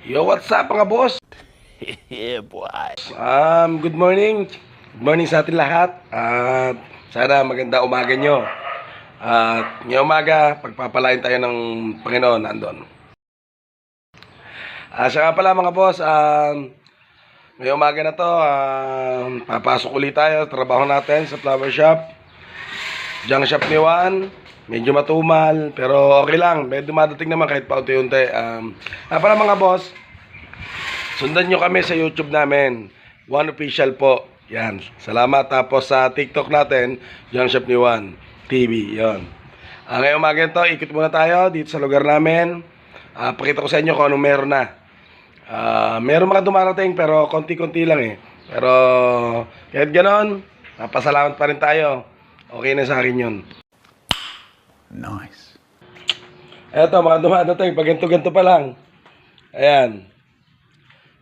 Yo, what's up mga boss? Yeah, boy. Good morning. Good morning sa atin lahat. At sana maganda umaga nyo. At ngayong umaga, pagpapalain tayo ng Panginoon nandun. Siya nga pala mga boss, ngayong umaga na to, papasok ulit tayo, trabaho natin sa flower shop. Junk shop ni Juan. Medyo matumal, pero okay lang. May dumadating naman kahit paunti-unti. Pala mga boss, sundan nyo kami sa YouTube namin. Juan Official po. Yan. Salamat. Tapos sa TikTok natin, Junk Shop ni Juan TV. Yan. Ngayong umaga ito, ikot muna tayo dito sa lugar namin. Pakita ko sa inyo kung anong meron na. Meron mga dumarating pero konti-konti lang eh. Pero kahit ganon, pasalamat pa rin tayo. Okay na sa akin yun. Nice. Eto, mga dumadating. Pag ganito-ganito pa lang. Ayan.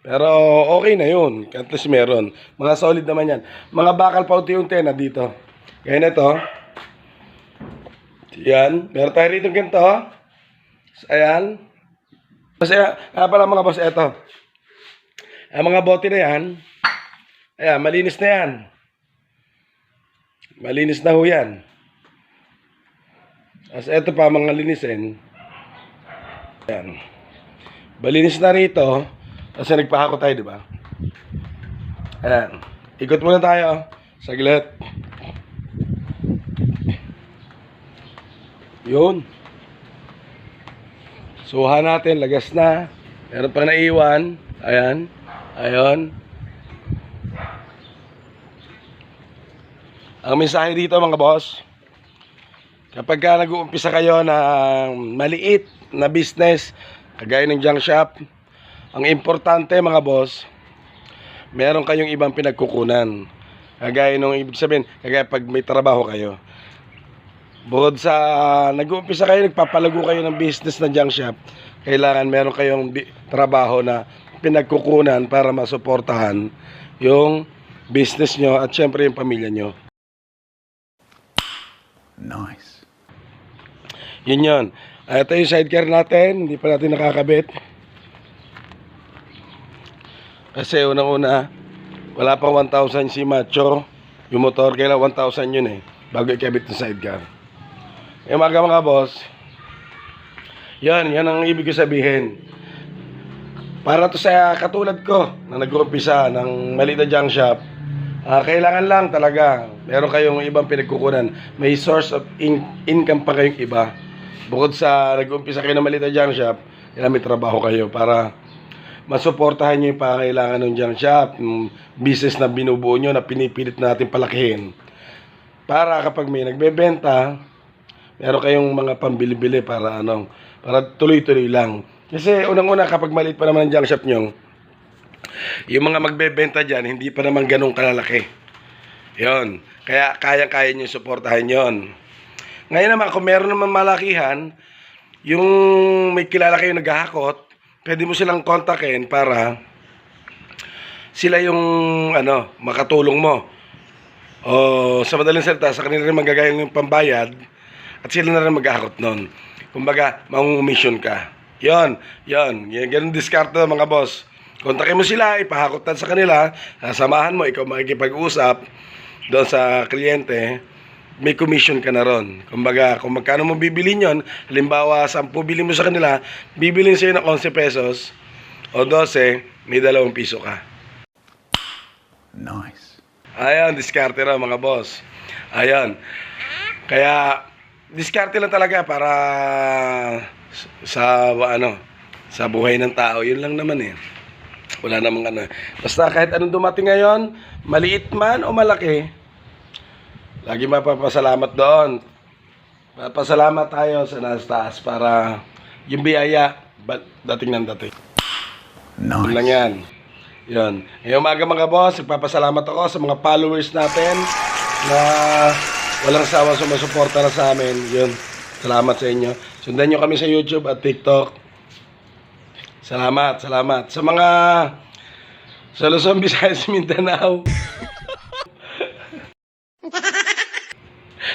Pero okay na yun. At least meron. Mga solid naman yan. Mga bakal pa unti-unti na dito. Kaya na ito. Yan. Meron tayo rito ganito. Ayan. Kasi pala mga boss, eto. Ang mga bote na yan. Ayan, malinis na yan. Malinis na ho yan. As eto pa mga linisin. Ayan. Malinis na rito. Kasi nagpahako tayo, di ba? Ayan. Ikot muna tayo. Saglit. Yun. Suha natin. Lagas na. Meron pa naiwan. Ayan. Ayan. Ang mensahe dito mga boss, kapag ka nag-uumpisa kayo ng maliit na business, kagaya ng junk shop, ang importante mga boss, meron kayong ibang pinagkukunan. Kagaya nung ibig sabihin, kagaya pag may trabaho kayo. Bukod sa nag-uumpisa kayo, nagpapalago kayo ng business na junk shop, kailangan meron kayong trabaho na pinagkukunan para masuportahan yung business nyo at syempre yung pamilya nyo. Nice. Yun yun. Ito yung sidecar natin. Hindi pa natin nakakabit. Kasi unang-una, wala pang 1,000 si Macho. Yung motor, kailan 1,000 yun eh. Bago ikabit yung sidecar. Yung mga boss, yan ang ibig ko sabihin. Para to sa katulad ko, na nag-uumpisa ng maliit na junk shop, kailangan lang talaga meron kayong ibang pinagkukunan. May source of income pa kayong iba. Bukod sa nag-umpisa kayo ng maliit na junk shop, may trabaho kayo para masuportahan nyo yung pangailangan ng junk shop, yung business na binubuo nyo na pinipilit natin palakihin. Para kapag may nagbebenta, meron kayong mga pambili-bili para para tuloy-tuloy lang. Kasi unang-una kapag maliit pa naman ang junk shop nyo, yung mga magbebenta dyan, hindi pa naman ganun kalalaki. Yon. Kaya kaya-kaya nyo suportahan yon. Ngayon naman, kung meron naman malakihan, yung may kilala kayo naghahakot, pwede mo silang kontakin para sila yung makatulong mo. O sa madaling salita, sa kanila rin magagaya ng pambayad at sila na rin maghahakot nun. Kumbaga, mangungumisyon ka. Yon. Ganun diskarte mga boss. Kontakin mo sila, ipahakotan sa kanila, samahan mo, ikaw makikipag-usap doon sa kliyente, may commission ka na ron. Kumbaga, kung magkano mo bibilin yon, halimbawa 10 bili mo sa kanila, bibilin sa'yo ng 11 pesos o 12, may 2 piso ka. Nice. Ayan, diskarte na mga boss. Ayan. Kaya, diskarte lang talaga para sa buhay ng tao. Yun lang naman eh. Wala namang Basta kahit anong dumating ngayon, maliit man o malaki, lagi mapapasalamat doon. Papasalamat tayo sa nasa taas para yung biyaya dating ng dating. Nice. Yun lang yan. Yun. Ngayong umaga mga boss, nagpapasalamat ako sa mga followers natin na walang sawa sumusuporta na sa amin. Yun. Salamat sa inyo. Sundan nyo kami sa YouTube at TikTok. Salamat. Sa mga sa Luzon, Visayas, Mindanao.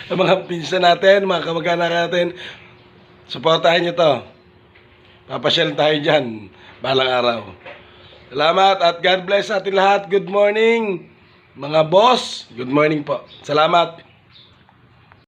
Sa mga pinsan natin, mga kamag-anak natin, suportahan nyo to. Papasyal tayo dyan. Balang araw. Salamat at God bless sa ating lahat. Good morning, mga boss. Good morning po. Salamat.